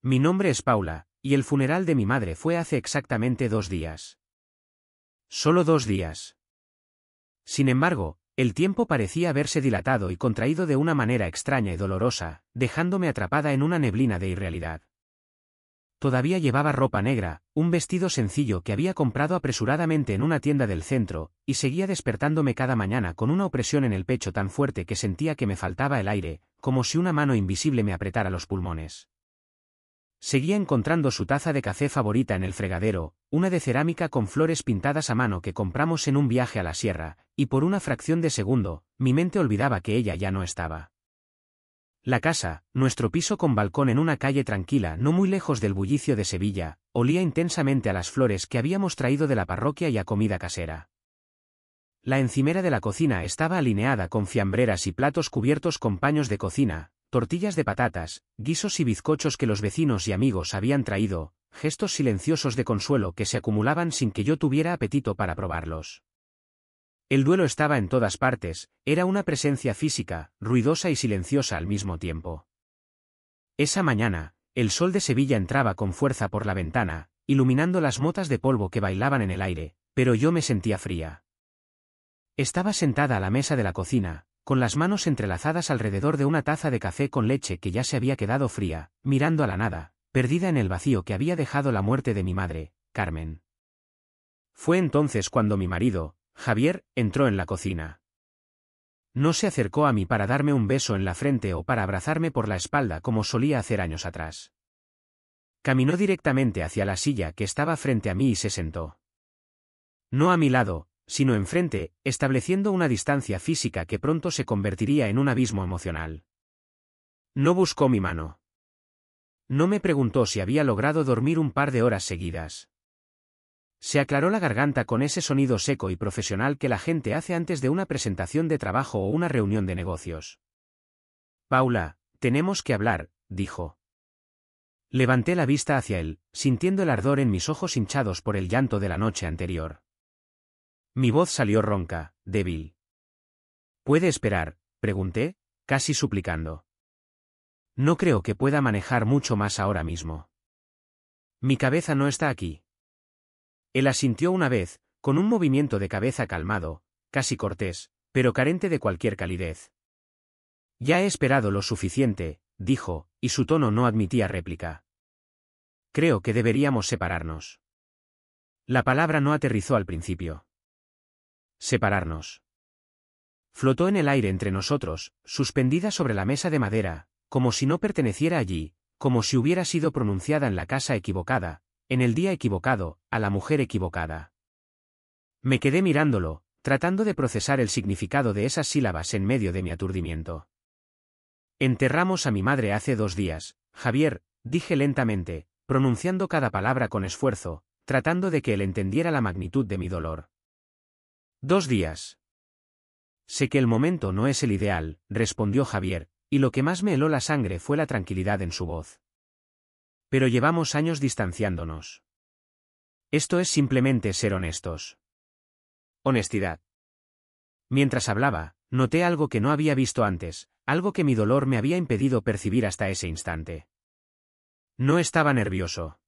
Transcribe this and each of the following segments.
Mi nombre es Paula, y el funeral de mi madre fue hace exactamente 2 días. Solo 2 días. Sin embargo, el tiempo parecía haberse dilatado y contraído de una manera extraña y dolorosa, dejándome atrapada en una neblina de irrealidad. Todavía llevaba ropa negra, un vestido sencillo que había comprado apresuradamente en una tienda del centro, y seguía despertándome cada mañana con una opresión en el pecho tan fuerte que sentía que me faltaba el aire, como si una mano invisible me apretara los pulmones. Seguía encontrando su taza de café favorita en el fregadero, una de cerámica con flores pintadas a mano que compramos en un viaje a la sierra, y por una fracción de segundo, mi mente olvidaba que ella ya no estaba. La casa, nuestro piso con balcón en una calle tranquila no muy lejos del bullicio de Sevilla, olía intensamente a las flores que habíamos traído de la parroquia y a comida casera. La encimera de la cocina estaba alineada con fiambreras y platos cubiertos con paños de cocina, tortillas de patatas, guisos y bizcochos que los vecinos y amigos habían traído, gestos silenciosos de consuelo que se acumulaban sin que yo tuviera apetito para probarlos. El duelo estaba en todas partes, era una presencia física, ruidosa y silenciosa al mismo tiempo. Esa mañana, el sol de Sevilla entraba con fuerza por la ventana, iluminando las motas de polvo que bailaban en el aire, pero yo me sentía fría. Estaba sentada a la mesa de la cocina, con las manos entrelazadas alrededor de una taza de café con leche que ya se había quedado fría, mirando a la nada, perdida en el vacío que había dejado la muerte de mi madre, Carmen. Fue entonces cuando mi marido, Javier, entró en la cocina. No se acercó a mí para darme un beso en la frente o para abrazarme por la espalda como solía hacer años atrás. Caminó directamente hacia la silla que estaba frente a mí y se sentó. No a mi lado, sino enfrente, estableciendo una distancia física que pronto se convertiría en un abismo emocional. No buscó mi mano. No me preguntó si había logrado dormir un par de horas seguidas. Se aclaró la garganta con ese sonido seco y profesional que la gente hace antes de una presentación de trabajo o una reunión de negocios. Paula, tenemos que hablar, dijo. Levanté la vista hacia él, sintiendo el ardor en mis ojos hinchados por el llanto de la noche anterior. Mi voz salió ronca, débil. ¿Puede esperar?, pregunté, casi suplicando. No creo que pueda manejar mucho más ahora mismo. Mi cabeza no está aquí. Él asintió una vez, con un movimiento de cabeza calmado, casi cortés, pero carente de cualquier calidez. Ya he esperado lo suficiente, dijo, y su tono no admitía réplica. Creo que deberíamos separarnos. La palabra no aterrizó al principio. Separarnos. Flotó en el aire entre nosotros, suspendida sobre la mesa de madera, como si no perteneciera allí, como si hubiera sido pronunciada en la casa equivocada, en el día equivocado, a la mujer equivocada. Me quedé mirándolo, tratando de procesar el significado de esas sílabas en medio de mi aturdimiento. Enterramos a mi madre hace 2 días, Javier, dije lentamente, pronunciando cada palabra con esfuerzo, tratando de que él entendiera la magnitud de mi dolor. 2 días. Sé que el momento no es el ideal, respondió Javier, y lo que más me heló la sangre fue la tranquilidad en su voz. Pero llevamos años distanciándonos. Esto es simplemente ser honestos. Honestidad. Mientras hablaba, noté algo que no había visto antes, algo que mi dolor me había impedido percibir hasta ese instante. No estaba nervioso.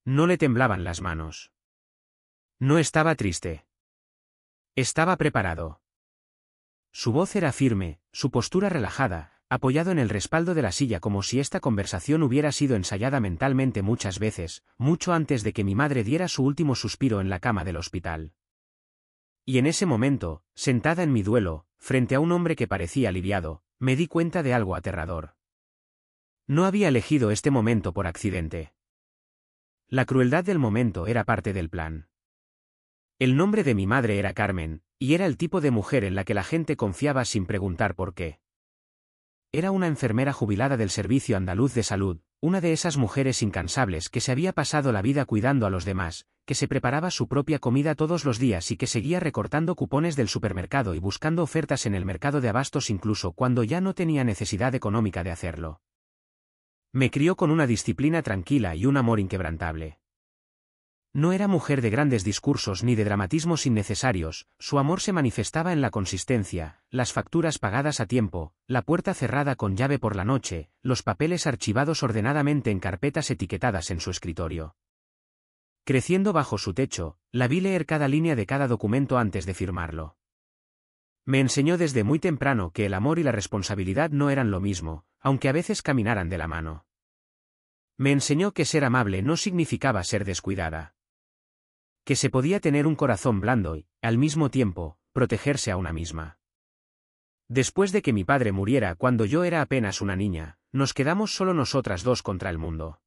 No le temblaban las manos. No estaba triste. Estaba preparado. Su voz era firme, su postura relajada, apoyado en el respaldo de la silla como si esta conversación hubiera sido ensayada mentalmente muchas veces, mucho antes de que mi madre diera su último suspiro en la cama del hospital. Y en ese momento, sentada en mi duelo, frente a un hombre que parecía aliviado, me di cuenta de algo aterrador. No había elegido este momento por accidente. La crueldad del momento era parte del plan. El nombre de mi madre era Carmen, y era el tipo de mujer en la que la gente confiaba sin preguntar por qué. Era una enfermera jubilada del Servicio Andaluz de Salud, una de esas mujeres incansables que se había pasado la vida cuidando a los demás, que se preparaba su propia comida todos los días y que seguía recortando cupones del supermercado y buscando ofertas en el mercado de abastos incluso cuando ya no tenía necesidad económica de hacerlo. Me crió con una disciplina tranquila y un amor inquebrantable. No era mujer de grandes discursos ni de dramatismos innecesarios, su amor se manifestaba en la consistencia, las facturas pagadas a tiempo, la puerta cerrada con llave por la noche, los papeles archivados ordenadamente en carpetas etiquetadas en su escritorio. Creciendo bajo su techo, la vi leer cada línea de cada documento antes de firmarlo. Me enseñó desde muy temprano que el amor y la responsabilidad no eran lo mismo, aunque a veces caminaran de la mano. Me enseñó que ser amable no significaba ser descuidada. Que se podía tener un corazón blando y, al mismo tiempo, protegerse a una misma. Después de que mi padre muriera cuando yo era apenas una niña, nos quedamos solo nosotras dos contra el mundo.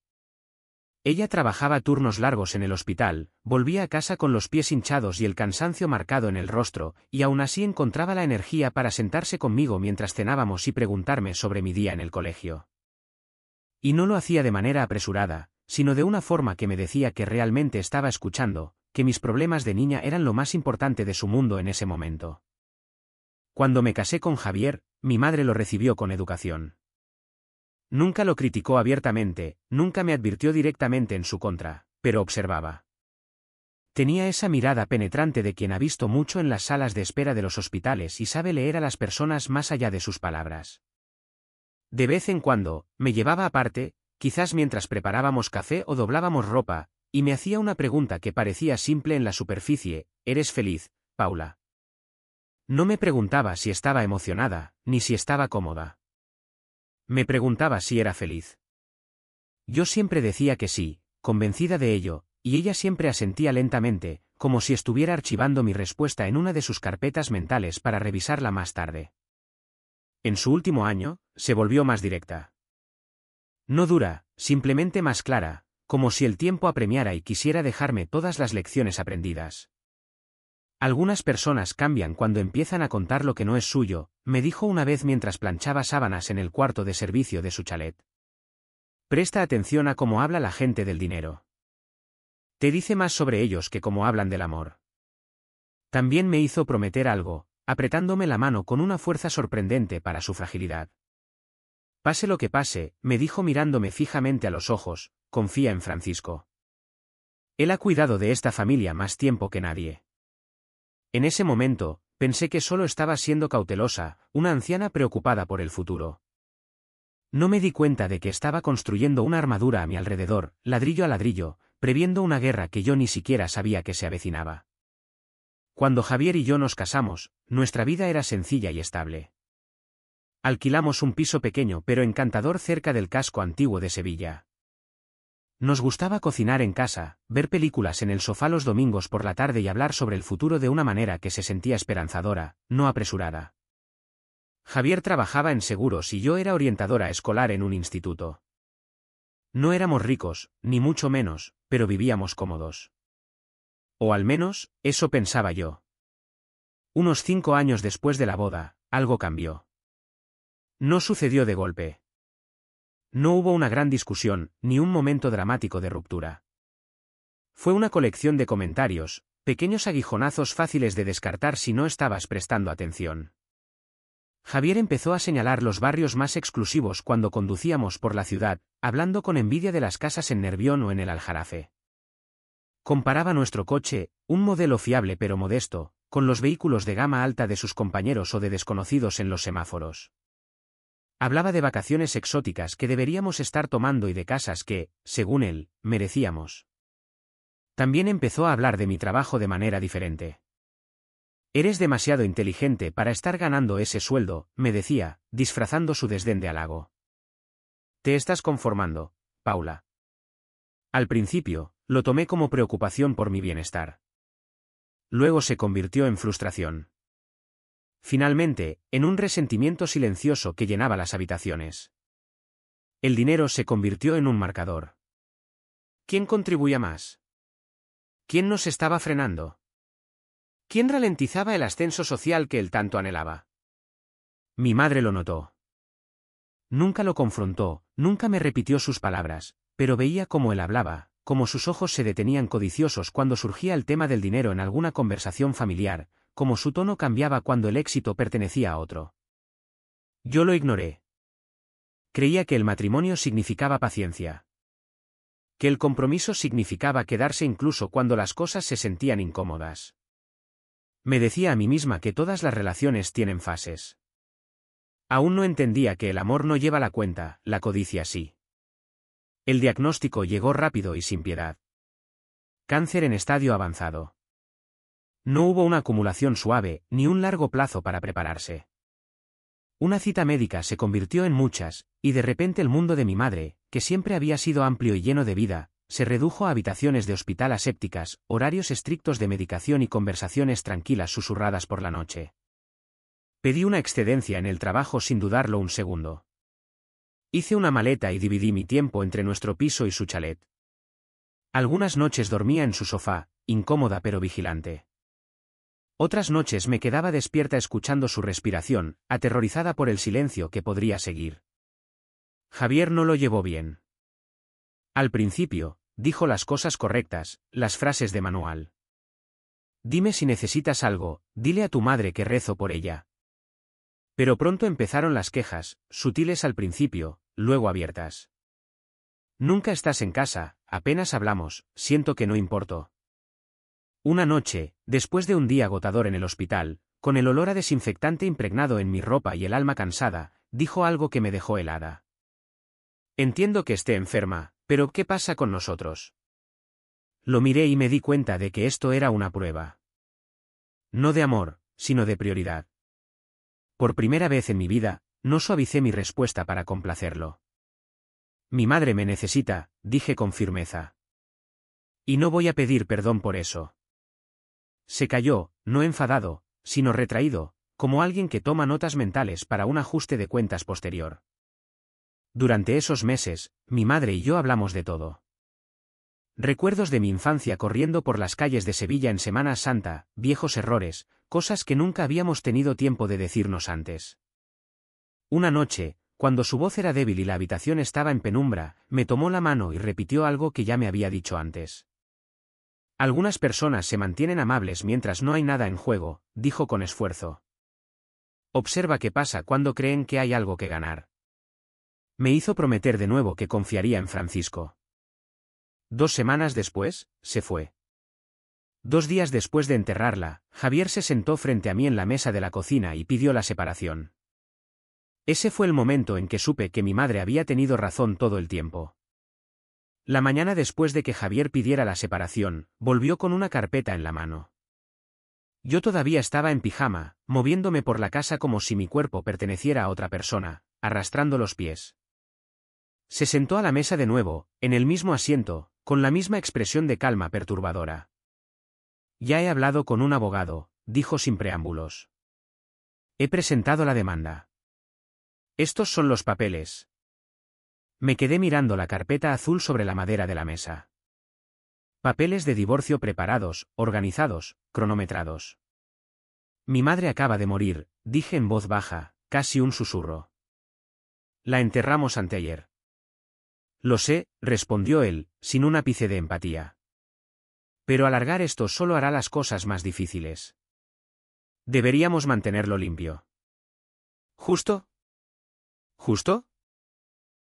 Ella trabajaba turnos largos en el hospital, volvía a casa con los pies hinchados y el cansancio marcado en el rostro, y aún así encontraba la energía para sentarse conmigo mientras cenábamos y preguntarme sobre mi día en el colegio. Y no lo hacía de manera apresurada, sino de una forma que me decía que realmente estaba escuchando, que mis problemas de niña eran lo más importante de su mundo en ese momento. Cuando me casé con Javier, mi madre lo recibió con educación. Nunca lo criticó abiertamente, nunca me advirtió directamente en su contra, pero observaba. Tenía esa mirada penetrante de quien ha visto mucho en las salas de espera de los hospitales y sabe leer a las personas más allá de sus palabras. De vez en cuando, me llevaba aparte, quizás mientras preparábamos café o doblábamos ropa, y me hacía una pregunta que parecía simple en la superficie: ¿eres feliz, Paula? No me preguntaba si estaba emocionada, ni si estaba cómoda. Me preguntaba si era feliz. Yo siempre decía que sí, convencida de ello, y ella siempre asentía lentamente, como si estuviera archivando mi respuesta en una de sus carpetas mentales para revisarla más tarde. En su último año, se volvió más directa. No dura, simplemente más clara, como si el tiempo apremiara y quisiera dejarme todas las lecciones aprendidas. Algunas personas cambian cuando empiezan a contar lo que no es suyo, me dijo una vez mientras planchaba sábanas en el cuarto de servicio de su chalet. Presta atención a cómo habla la gente del dinero. Te dice más sobre ellos que cómo hablan del amor. También me hizo prometer algo, apretándome la mano con una fuerza sorprendente para su fragilidad. Pase lo que pase, me dijo mirándome fijamente a los ojos, confía en Francisco. Él ha cuidado de esta familia más tiempo que nadie. En ese momento, pensé que solo estaba siendo cautelosa, una anciana preocupada por el futuro. No me di cuenta de que estaba construyendo una armadura a mi alrededor, ladrillo a ladrillo, previendo una guerra que yo ni siquiera sabía que se avecinaba. Cuando Javier y yo nos casamos, nuestra vida era sencilla y estable. Alquilamos un piso pequeño pero encantador cerca del casco antiguo de Sevilla. Nos gustaba cocinar en casa, ver películas en el sofá los domingos por la tarde y hablar sobre el futuro de una manera que se sentía esperanzadora, no apresurada. Javier trabajaba en seguros y yo era orientadora escolar en un instituto. No éramos ricos, ni mucho menos, pero vivíamos cómodos. O al menos, eso pensaba yo. Unos 5 años después de la boda, algo cambió. No sucedió de golpe. No hubo una gran discusión, ni un momento dramático de ruptura. Fue una colección de comentarios, pequeños aguijonazos fáciles de descartar si no estabas prestando atención. Javier empezó a señalar los barrios más exclusivos cuando conducíamos por la ciudad, hablando con envidia de las casas en Nervión o en el Aljarafe. Comparaba nuestro coche, un modelo fiable pero modesto, con los vehículos de gama alta de sus compañeros o de desconocidos en los semáforos. Hablaba de vacaciones exóticas que deberíamos estar tomando y de casas que, según él, merecíamos. También empezó a hablar de mi trabajo de manera diferente. Eres demasiado inteligente para estar ganando ese sueldo, me decía, disfrazando su desdén de halago. Te estás conformando, Paula. Al principio, lo tomé como preocupación por mi bienestar. Luego se convirtió en frustración. Finalmente, en un resentimiento silencioso que llenaba las habitaciones. El dinero se convirtió en un marcador. ¿Quién contribuía más? ¿Quién nos estaba frenando? ¿Quién ralentizaba el ascenso social que él tanto anhelaba? Mi madre lo notó. Nunca lo confrontó, nunca me repitió sus palabras, pero veía cómo él hablaba, cómo sus ojos se detenían codiciosos cuando surgía el tema del dinero en alguna conversación familiar, cómo su tono cambiaba cuando el éxito pertenecía a otro. Yo lo ignoré. Creía que el matrimonio significaba paciencia. que el compromiso significaba quedarse incluso cuando las cosas se sentían incómodas. Me decía a mí misma que todas las relaciones tienen fases. Aún no entendía que el amor no lleva la cuenta, la codicia sí. El diagnóstico llegó rápido y sin piedad. Cáncer en estadio avanzado. No hubo una acumulación suave, ni un largo plazo para prepararse. Una cita médica se convirtió en muchas, y de repente el mundo de mi madre, que siempre había sido amplio y lleno de vida, se redujo a habitaciones de hospital asépticas, horarios estrictos de medicación y conversaciones tranquilas susurradas por la noche. Pedí una excedencia en el trabajo sin dudarlo un segundo. Hice una maleta y dividí mi tiempo entre nuestro piso y su chalet. Algunas noches dormía en su sofá, incómoda pero vigilante. Otras noches me quedaba despierta escuchando su respiración, aterrorizada por el silencio que podría seguir. Javier no lo llevó bien. Al principio, dijo las cosas correctas, las frases de manual. Dime si necesitas algo, dile a tu madre que rezo por ella. Pero pronto empezaron las quejas, sutiles al principio, luego abiertas. Nunca estás en casa, apenas hablamos, siento que no importo. Una noche, después de un día agotador en el hospital, con el olor a desinfectante impregnado en mi ropa y el alma cansada, dijo algo que me dejó helada. Entiendo que esté enferma, pero ¿qué pasa con nosotros? Lo miré y me di cuenta de que esto era una prueba. No de amor, sino de prioridad. Por primera vez en mi vida, no suavicé mi respuesta para complacerlo. Mi madre me necesita, dije con firmeza. Y no voy a pedir perdón por eso. Se calló, no enfadado, sino retraído, como alguien que toma notas mentales para un ajuste de cuentas posterior. Durante esos meses, mi madre y yo hablamos de todo. Recuerdos de mi infancia corriendo por las calles de Sevilla en Semana Santa, viejos errores, cosas que nunca habíamos tenido tiempo de decirnos antes. Una noche, cuando su voz era débil y la habitación estaba en penumbra, me tomó la mano y repitió algo que ya me había dicho antes. Algunas personas se mantienen amables mientras no hay nada en juego, dijo con esfuerzo. Observa qué pasa cuando creen que hay algo que ganar. Me hizo prometer de nuevo que confiaría en Francisco. 2 semanas después, se fue. 2 días después de enterrarla, Javier se sentó frente a mí en la mesa de la cocina y pidió la separación. Ese fue el momento en que supe que mi madre había tenido razón todo el tiempo. La mañana después de que Javier pidiera la separación, volvió con una carpeta en la mano. Yo todavía estaba en pijama, moviéndome por la casa como si mi cuerpo perteneciera a otra persona, arrastrando los pies. Se sentó a la mesa de nuevo, en el mismo asiento, con la misma expresión de calma perturbadora. Ya he hablado con un abogado, dijo sin preámbulos. He presentado la demanda. Estos son los papeles. Me quedé mirando la carpeta azul sobre la madera de la mesa. Papeles de divorcio preparados, organizados, cronometrados. Mi madre acaba de morir, dije en voz baja, casi un susurro. La enterramos anteayer. Lo sé, respondió él, sin un ápice de empatía. Pero alargar esto solo hará las cosas más difíciles. Deberíamos mantenerlo limpio. ¿Justo? ¿Justo?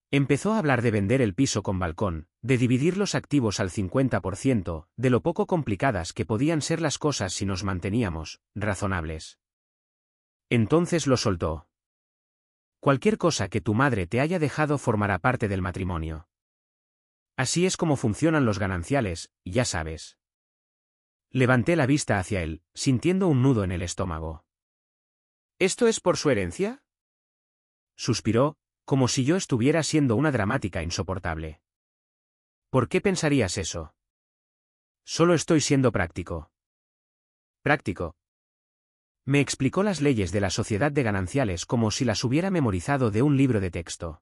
Empezó a hablar de vender el piso con balcón, de dividir los activos al 50%, de lo poco complicadas que podían ser las cosas si nos manteníamos razonables. Entonces lo soltó. Cualquier cosa que tu madre te haya dejado formará parte del matrimonio. Así es como funcionan los gananciales, ya sabes. Levanté la vista hacia él, sintiendo un nudo en el estómago. ¿Esto es por su herencia? Suspiró, como si yo estuviera siendo una dramática insoportable. ¿Por qué pensarías eso? Solo estoy siendo práctico. Práctico. Me explicó las leyes de la sociedad de gananciales como si las hubiera memorizado de un libro de texto.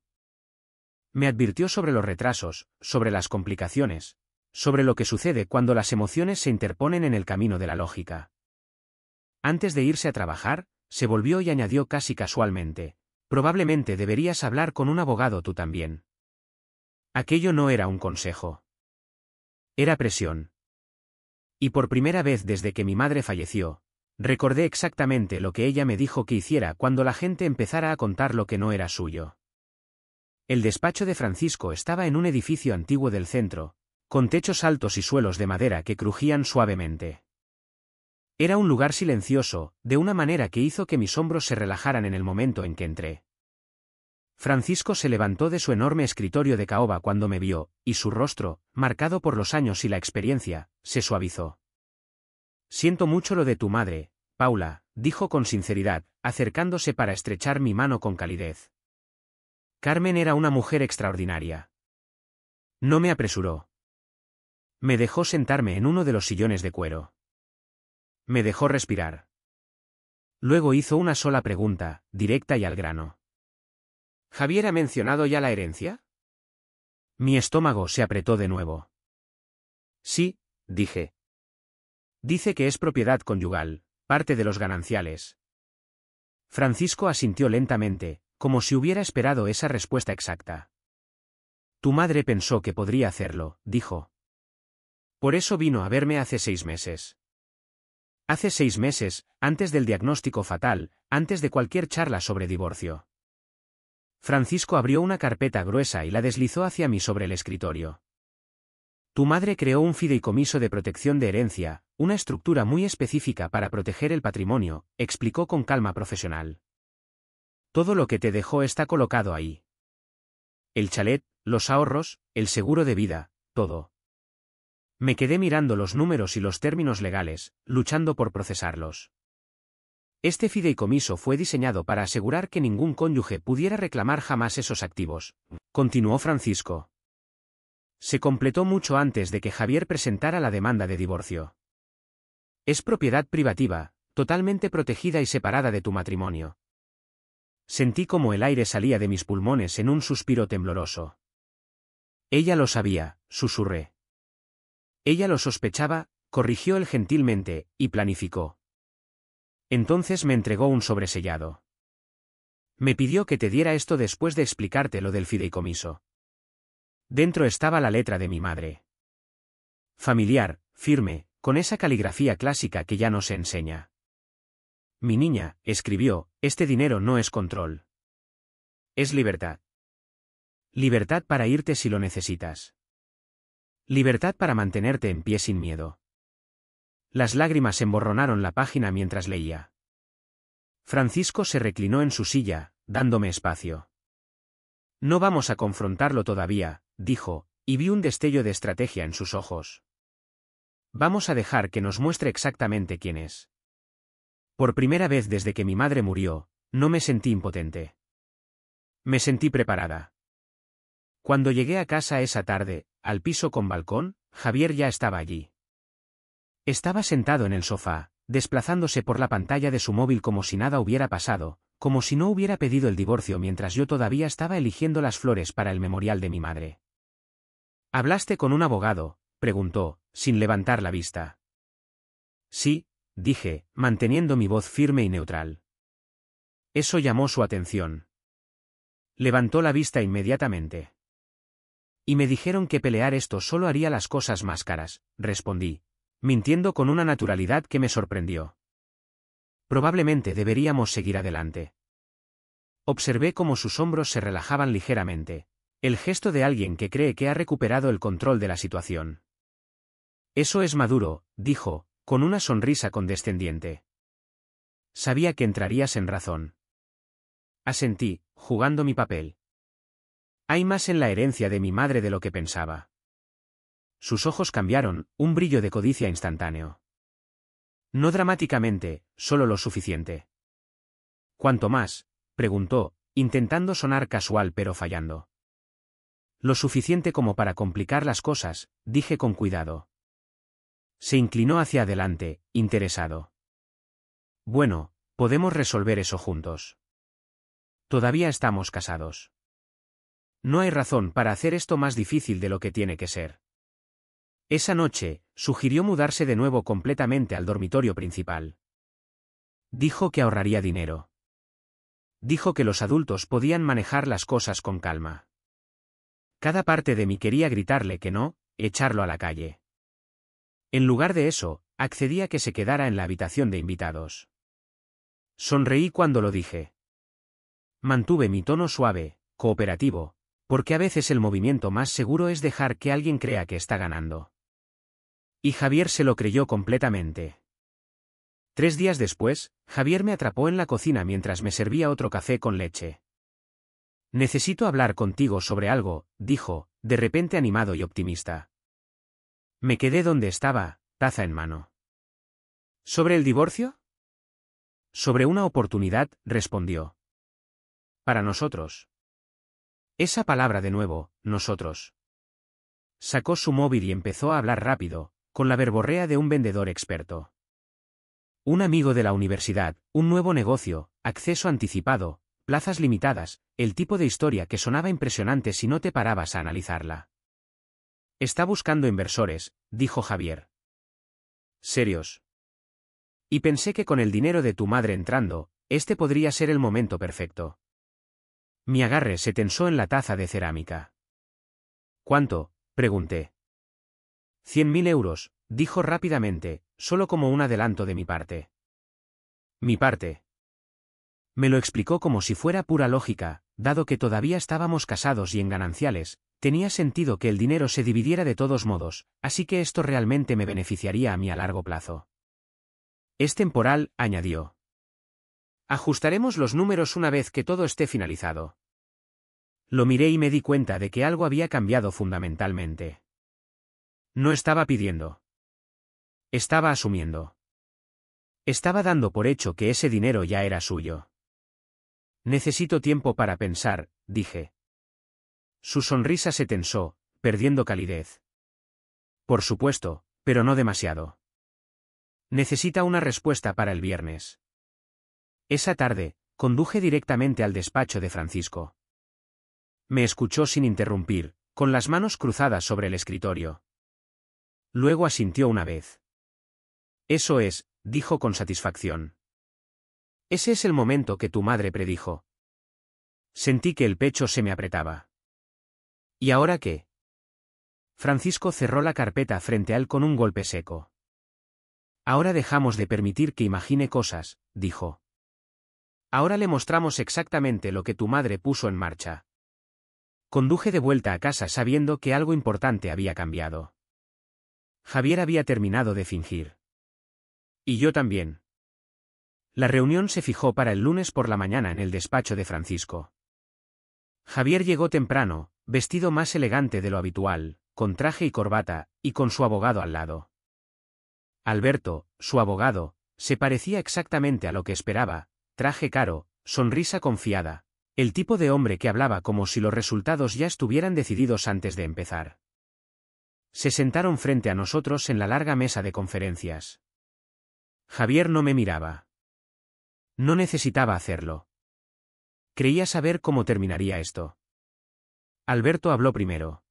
Me advirtió sobre los retrasos, sobre las complicaciones, sobre lo que sucede cuando las emociones se interponen en el camino de la lógica. Antes de irse a trabajar, se volvió y añadió casi casualmente. Probablemente deberías hablar con un abogado tú también. Aquello no era un consejo. Era presión. Y por primera vez desde que mi madre falleció, recordé exactamente lo que ella me dijo que hiciera cuando la gente empezara a contar lo que no era suyo. El despacho de Francisco estaba en un edificio antiguo del centro, con techos altos y suelos de madera que crujían suavemente. Era un lugar silencioso, de una manera que hizo que mis hombros se relajaran en el momento en que entré. Francisco se levantó de su enorme escritorio de caoba cuando me vio, y su rostro, marcado por los años y la experiencia, se suavizó. Siento mucho lo de tu madre, Paula, dijo con sinceridad, acercándose para estrechar mi mano con calidez. Carmen era una mujer extraordinaria. No me apresuró. Me dejó sentarme en uno de los sillones de cuero. Me dejó respirar. Luego hizo una sola pregunta, directa y al grano. ¿Javier ha mencionado ya la herencia? Mi estómago se apretó de nuevo. Sí, dije. Dice que es propiedad conyugal, parte de los gananciales. Francisco asintió lentamente, como si hubiera esperado esa respuesta exacta. Tu madre pensó que podría hacerlo, dijo. Por eso vino a verme hace 6 meses. Hace 6 meses, antes del diagnóstico fatal, antes de cualquier charla sobre divorcio. Francisco abrió una carpeta gruesa y la deslizó hacia mí sobre el escritorio. Tu madre creó un fideicomiso de protección de herencia, una estructura muy específica para proteger el patrimonio, explicó con calma profesional. Todo lo que te dejó está colocado ahí. El chalet, los ahorros, el seguro de vida, todo. Me quedé mirando los números y los términos legales, luchando por procesarlos. Este fideicomiso fue diseñado para asegurar que ningún cónyuge pudiera reclamar jamás esos activos, continuó Francisco. Se completó mucho antes de que Javier presentara la demanda de divorcio. Es propiedad privativa, totalmente protegida y separada de tu matrimonio. Sentí como el aire salía de mis pulmones en un suspiro tembloroso. Ella lo sabía, susurré. Ella lo sospechaba, corrigió él gentilmente, y planificó. Entonces me entregó un sobresellado. Me pidió que te diera esto después de explicarte lo del fideicomiso. Dentro estaba la letra de mi madre. Familiar, firme, con esa caligrafía clásica que ya no se enseña. Mi niña, escribió, este dinero no es control. Es libertad. Libertad para irte si lo necesitas. Libertad para mantenerte en pie sin miedo. Las lágrimas emborronaron la página mientras leía. Francisco se reclinó en su silla, dándome espacio. No vamos a confrontarlo todavía, dijo, y vi un destello de estrategia en sus ojos. Vamos a dejar que nos muestre exactamente quién es. Por primera vez desde que mi madre murió, no me sentí impotente. Me sentí preparada. Cuando llegué a casa esa tarde, al piso con balcón, Javier ya estaba allí. Estaba sentado en el sofá, desplazándose por la pantalla de su móvil como si nada hubiera pasado, como si no hubiera pedido el divorcio mientras yo todavía estaba eligiendo las flores para el memorial de mi madre. ¿Hablaste con un abogado?, preguntó, sin levantar la vista. Sí, dije, manteniendo mi voz firme y neutral. Eso llamó su atención. Levantó la vista inmediatamente. Y me dijeron que pelear esto solo haría las cosas más caras, respondí, mintiendo con una naturalidad que me sorprendió. Probablemente deberíamos seguir adelante. Observé cómo sus hombros se relajaban ligeramente, el gesto de alguien que cree que ha recuperado el control de la situación. Eso es maduro, dijo, con una sonrisa condescendiente. Sabía que entrarías en razón. Asentí, jugando mi papel. Hay más en la herencia de mi madre de lo que pensaba. Sus ojos cambiaron, un brillo de codicia instantáneo. No dramáticamente, solo lo suficiente. ¿Cuánto más?, preguntó, intentando sonar casual pero fallando. Lo suficiente como para complicar las cosas, dije con cuidado. Se inclinó hacia adelante, interesado. Bueno, podemos resolver eso juntos. Todavía estamos casados. No hay razón para hacer esto más difícil de lo que tiene que ser. Esa noche, sugirió mudarse de nuevo completamente al dormitorio principal. Dijo que ahorraría dinero. Dijo que los adultos podían manejar las cosas con calma. Cada parte de mí quería gritarle que no, echarlo a la calle. En lugar de eso, accedí a que se quedara en la habitación de invitados. Sonreí cuando lo dije. Mantuve mi tono suave, cooperativo, Porque a veces el movimiento más seguro es dejar que alguien crea que está ganando. Y Javier se lo creyó completamente. 3 días después, Javier me atrapó en la cocina mientras me servía otro café con leche. Necesito hablar contigo sobre algo, dijo, de repente animado y optimista. Me quedé donde estaba, taza en mano. ¿Sobre el divorcio? Sobre una oportunidad, respondió. Para nosotros. Esa palabra de nuevo, nosotros. Sacó su móvil y empezó a hablar rápido, con la verborrea de un vendedor experto. Un amigo de la universidad, un nuevo negocio, acceso anticipado, plazas limitadas, el tipo de historia que sonaba impresionante si no te parabas a analizarla. Está buscando inversores, dijo Javier. ¿Serios? Y pensé que con el dinero de tu madre entrando, este podría ser el momento perfecto. Mi agarre se tensó en la taza de cerámica. ¿Cuánto?, pregunté. 100.000 euros, dijo rápidamente, solo como un adelanto de mi parte. Mi parte. Me lo explicó como si fuera pura lógica, dado que todavía estábamos casados y en gananciales, tenía sentido que el dinero se dividiera de todos modos, así que esto realmente me beneficiaría a mí a largo plazo. Es temporal, añadió. Ajustaremos los números una vez que todo esté finalizado. Lo miré y me di cuenta de que algo había cambiado fundamentalmente. No estaba pidiendo. Estaba asumiendo. Estaba dando por hecho que ese dinero ya era suyo. Necesito tiempo para pensar, dije. Su sonrisa se tensó, perdiendo calidez. Por supuesto, pero no demasiado. Necesita una respuesta para el viernes. Esa tarde, conduje directamente al despacho de Francisco. Me escuchó sin interrumpir, con las manos cruzadas sobre el escritorio. Luego asintió una vez. Eso es, dijo con satisfacción. Ese es el momento que tu madre predijo. Sentí que el pecho se me apretaba. ¿Y ahora qué? Francisco cerró la carpeta frente a él con un golpe seco. Ahora dejamos de permitir que imagine cosas, dijo. Ahora le mostramos exactamente lo que tu madre puso en marcha. Conduje de vuelta a casa sabiendo que algo importante había cambiado. Javier había terminado de fingir. Y yo también. La reunión se fijó para el lunes por la mañana en el despacho de Francisco. Javier llegó temprano, vestido más elegante de lo habitual, con traje y corbata, y con su abogado al lado. Alberto, su abogado, se parecía exactamente a lo que esperaba, traje caro, sonrisa confiada, el tipo de hombre que hablaba como si los resultados ya estuvieran decididos antes de empezar. Se sentaron frente a nosotros en la larga mesa de conferencias. Javier no me miraba. No necesitaba hacerlo. Creía saber cómo terminaría esto. Alberto habló primero.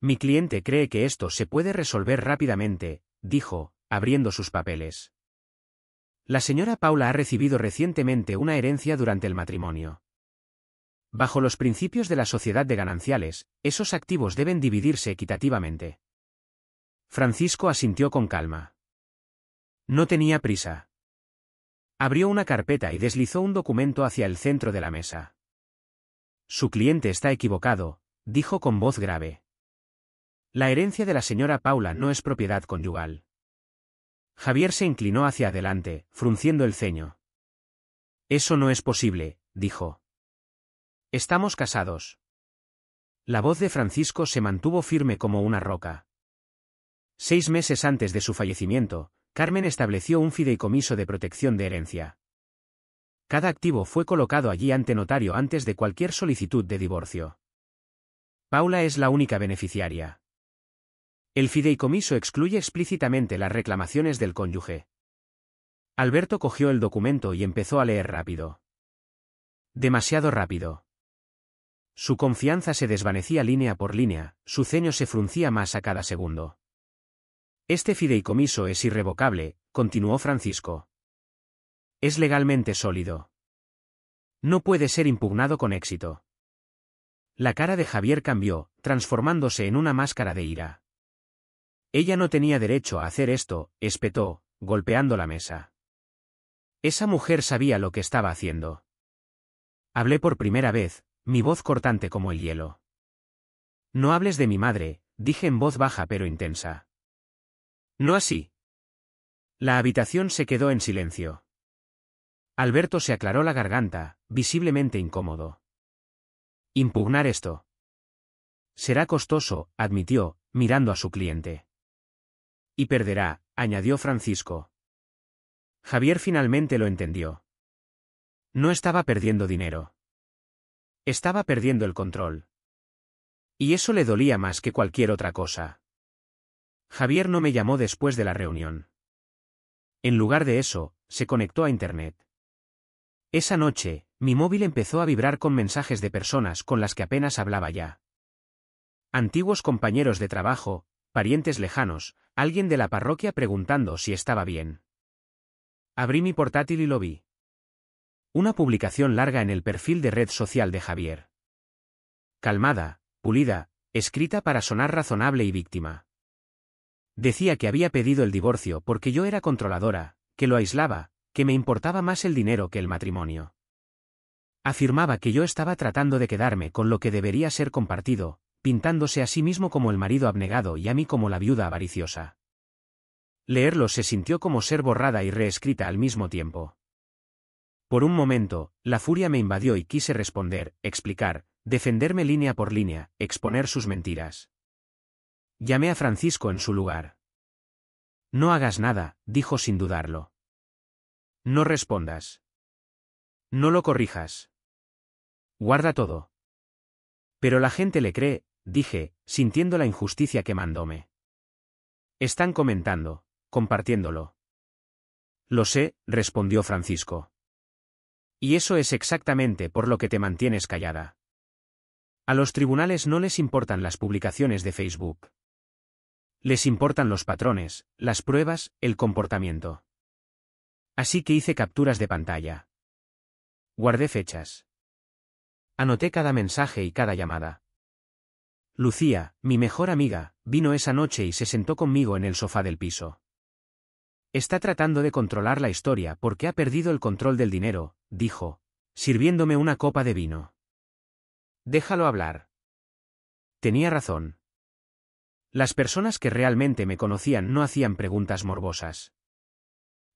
Mi cliente cree que esto se puede resolver rápidamente, dijo, abriendo sus papeles. La señora Paula ha recibido recientemente una herencia durante el matrimonio. Bajo los principios de la sociedad de gananciales, esos activos deben dividirse equitativamente. Francisco asintió con calma. No tenía prisa. Abrió una carpeta y deslizó un documento hacia el centro de la mesa. Su cliente está equivocado, dijo con voz grave. La herencia de la señora Paula no es propiedad conyugal. Javier se inclinó hacia adelante, frunciendo el ceño. Eso no es posible, dijo. Estamos casados. La voz de Francisco se mantuvo firme como una roca. 6 meses antes de su fallecimiento, Carmen estableció un fideicomiso de protección de herencia. Cada activo fue colocado allí ante notario antes de cualquier solicitud de divorcio. Paula es la única beneficiaria. El fideicomiso excluye explícitamente las reclamaciones del cónyuge. Alberto cogió el documento y empezó a leer rápido. Demasiado rápido. Su confianza se desvanecía línea por línea, su ceño se fruncía más a cada segundo. Este fideicomiso es irrevocable, continuó Francisco. Es legalmente sólido. No puede ser impugnado con éxito. La cara de Javier cambió, transformándose en una máscara de ira. Ella no tenía derecho a hacer esto, espetó, golpeando la mesa. Esa mujer sabía lo que estaba haciendo. Hablé por primera vez, mi voz cortante como el hielo. No hables de mi madre, dije en voz baja pero intensa. No así. La habitación se quedó en silencio. Alberto se aclaró la garganta, visiblemente incómodo. Impugnar esto. Será costoso, admitió, mirando a su cliente. Y perderá, añadió Francisco. Javier finalmente lo entendió. No estaba perdiendo dinero. Estaba perdiendo el control. Y eso le dolía más que cualquier otra cosa. Javier no me llamó después de la reunión. En lugar de eso, se conectó a Internet. Esa noche, mi móvil empezó a vibrar con mensajes de personas con las que apenas hablaba ya. Antiguos compañeros de trabajo, parientes lejanos, alguien de la parroquia preguntando si estaba bien. Abrí mi portátil y lo vi. Una publicación larga en el perfil de red social de Javier. Calmada, pulida, escrita para sonar razonable y víctima. Decía que había pedido el divorcio porque yo era controladora, que lo aislaba, que me importaba más el dinero que el matrimonio. Afirmaba que yo estaba tratando de quedarme con lo que debería ser compartido, pintándose a sí mismo como el marido abnegado y a mí como la viuda avariciosa. Leerlo se sintió como ser borrada y reescrita al mismo tiempo. Por un momento, la furia me invadió y quise responder, explicar, defenderme línea por línea, exponer sus mentiras. Llamé a Francisco en su lugar. No hagas nada, dijo sin dudarlo. No respondas. No lo corrijas. Guarda todo. Pero la gente le cree, dije, sintiendo la injusticia que mandóme. Están comentando, compartiéndolo. Lo sé, respondió Francisco. Y eso es exactamente por lo que te mantienes callada. A los tribunales no les importan las publicaciones de Facebook. Les importan los patrones, las pruebas, el comportamiento. Así que hice capturas de pantalla. Guardé fechas. Anoté cada mensaje y cada llamada. Lucía, mi mejor amiga, vino esa noche y se sentó conmigo en el sofá del piso. Está tratando de controlar la historia porque ha perdido el control del dinero, dijo, sirviéndome una copa de vino. Déjalo hablar. Tenía razón. Las personas que realmente me conocían no hacían preguntas morbosas.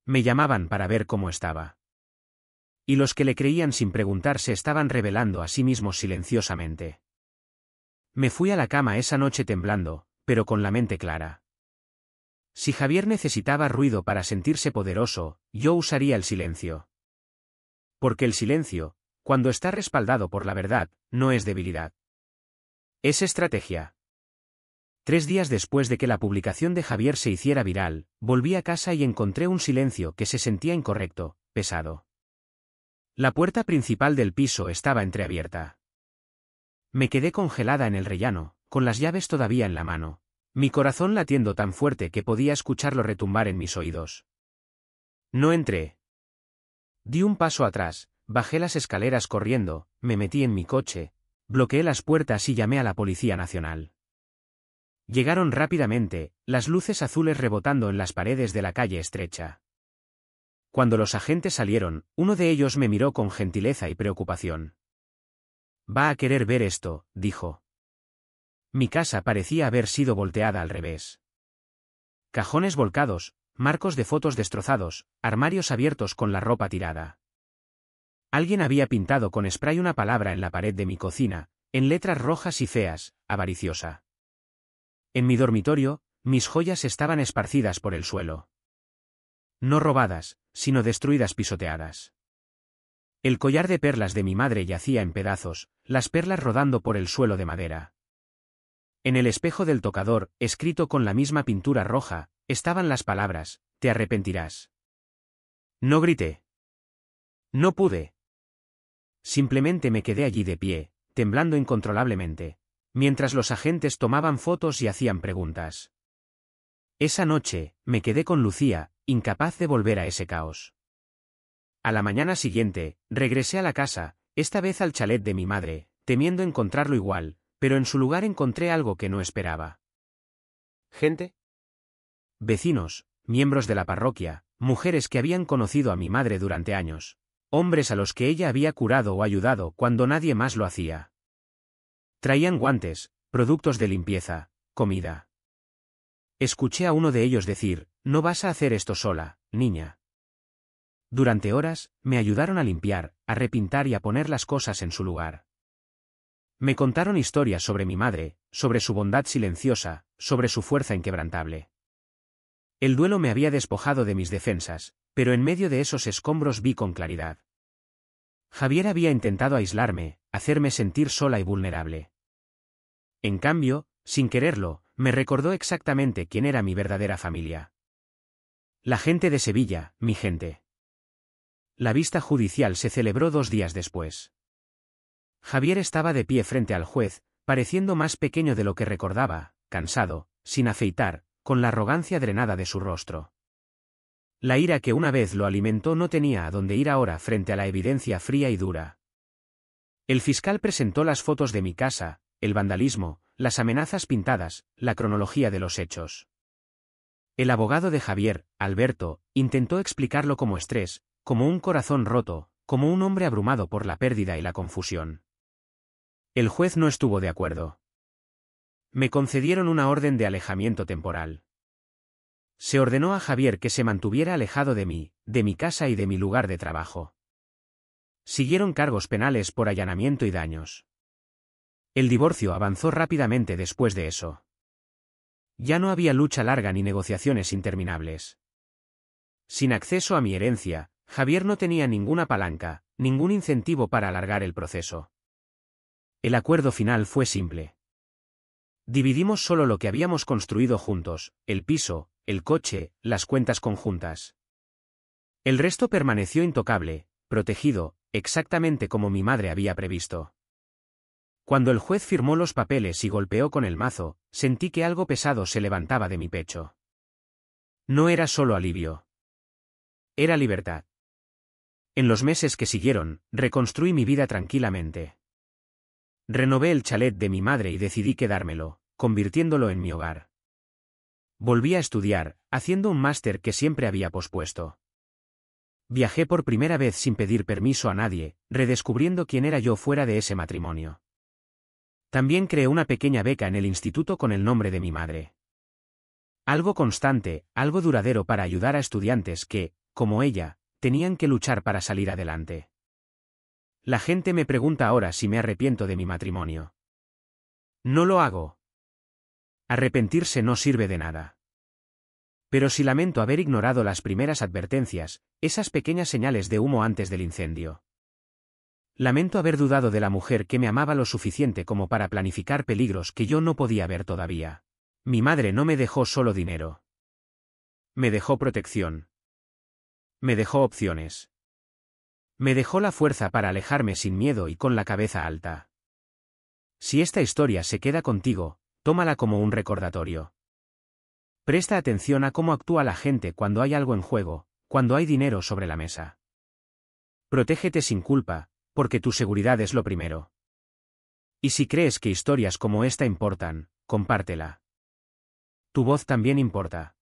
Me llamaban para ver cómo estaba. Y los que le creían sin preguntar se estaban revelando a sí mismos silenciosamente. Me fui a la cama esa noche temblando, pero con la mente clara. Si Javier necesitaba ruido para sentirse poderoso, yo usaría el silencio. Porque el silencio, cuando está respaldado por la verdad, no es debilidad. Es estrategia. 3 días después de que la publicación de Javier se hiciera viral, volví a casa y encontré un silencio que se sentía incorrecto, pesado. La puerta principal del piso estaba entreabierta. Me quedé congelada en el rellano, con las llaves todavía en la mano, mi corazón latiendo tan fuerte que podía escucharlo retumbar en mis oídos. No entré. Di un paso atrás, bajé las escaleras corriendo, me metí en mi coche, bloqueé las puertas y llamé a la Policía Nacional. Llegaron rápidamente, las luces azules rebotando en las paredes de la calle estrecha. Cuando los agentes salieron, uno de ellos me miró con gentileza y preocupación. Va a querer ver esto, dijo. Mi casa parecía haber sido volteada al revés. Cajones volcados, marcos de fotos destrozados, armarios abiertos con la ropa tirada. Alguien había pintado con spray una palabra en la pared de mi cocina, en letras rojas y feas, avariciosa. En mi dormitorio, mis joyas estaban esparcidas por el suelo. No robadas, sino destruidas pisoteadas. El collar de perlas de mi madre yacía en pedazos, las perlas rodando por el suelo de madera. En el espejo del tocador, escrito con la misma pintura roja, estaban las palabras, te arrepentirás. No grité. No pude. Simplemente me quedé allí de pie, temblando incontrolablemente, mientras los agentes tomaban fotos y hacían preguntas. Esa noche, me quedé con Lucía, incapaz de volver a ese caos. A la mañana siguiente, regresé a la casa, esta vez al chalet de mi madre, temiendo encontrarlo igual, pero en su lugar encontré algo que no esperaba. ¿Gente? Vecinos, miembros de la parroquia, mujeres que habían conocido a mi madre durante años. hombres a los que ella había curado o ayudado cuando nadie más lo hacía. Traían guantes, productos de limpieza, comida. Escuché a uno de ellos decir, no vas a hacer esto sola, niña. Durante horas, me ayudaron a limpiar, a repintar y a poner las cosas en su lugar. Me contaron historias sobre mi madre, sobre su bondad silenciosa, sobre su fuerza inquebrantable. El duelo me había despojado de mis defensas, pero en medio de esos escombros vi con claridad. Javier había intentado aislarme, hacerme sentir sola y vulnerable. En cambio, sin quererlo, me recordó exactamente quién era mi verdadera familia. La gente de Sevilla, mi gente. La vista judicial se celebró 2 días después. Javier estaba de pie frente al juez, pareciendo más pequeño de lo que recordaba, cansado, sin afeitar, con la arrogancia drenada de su rostro. La ira que una vez lo alimentó no tenía a dónde ir ahora frente a la evidencia fría y dura. El fiscal presentó las fotos de mi casa, el vandalismo, las amenazas pintadas, la cronología de los hechos. El abogado de Javier, Alberto, intentó explicarlo como estrés, como un corazón roto, como un hombre abrumado por la pérdida y la confusión. El juez no estuvo de acuerdo. Me concedieron una orden de alejamiento temporal. Se ordenó a Javier que se mantuviera alejado de mí, de mi casa y de mi lugar de trabajo. Siguieron cargos penales por allanamiento y daños. El divorcio avanzó rápidamente después de eso. Ya no había lucha larga ni negociaciones interminables. Sin acceso a mi herencia, Javier no tenía ninguna palanca, ningún incentivo para alargar el proceso. El acuerdo final fue simple. Dividimos solo lo que habíamos construido juntos, el piso, el coche, las cuentas conjuntas. El resto permaneció intocable, protegido, exactamente como mi madre había previsto. Cuando el juez firmó los papeles y golpeó con el mazo, sentí que algo pesado se levantaba de mi pecho. No era solo alivio. Era libertad. En los meses que siguieron, reconstruí mi vida tranquilamente. Renové el chalet de mi madre y decidí quedármelo, convirtiéndolo en mi hogar. Volví a estudiar, haciendo un máster que siempre había pospuesto. Viajé por primera vez sin pedir permiso a nadie, redescubriendo quién era yo fuera de ese matrimonio. También creé una pequeña beca en el instituto con el nombre de mi madre. Algo constante, algo duradero para ayudar a estudiantes que, como ella, tenían que luchar para salir adelante. La gente me pregunta ahora si me arrepiento de mi matrimonio. No lo hago. Arrepentirse no sirve de nada. Pero sí lamento haber ignorado las primeras advertencias, esas pequeñas señales de humo antes del incendio. Lamento haber dudado de la mujer que me amaba lo suficiente como para planificar peligros que yo no podía ver todavía. Mi madre no me dejó solo dinero. Me dejó protección. Me dejó opciones. Me dejó la fuerza para alejarme sin miedo y con la cabeza alta. Si esta historia se queda contigo, tómala como un recordatorio. Presta atención a cómo actúa la gente cuando hay algo en juego, cuando hay dinero sobre la mesa. Protégete sin culpa, porque tu seguridad es lo primero. Y si crees que historias como esta importan, compártela. Tu voz también importa.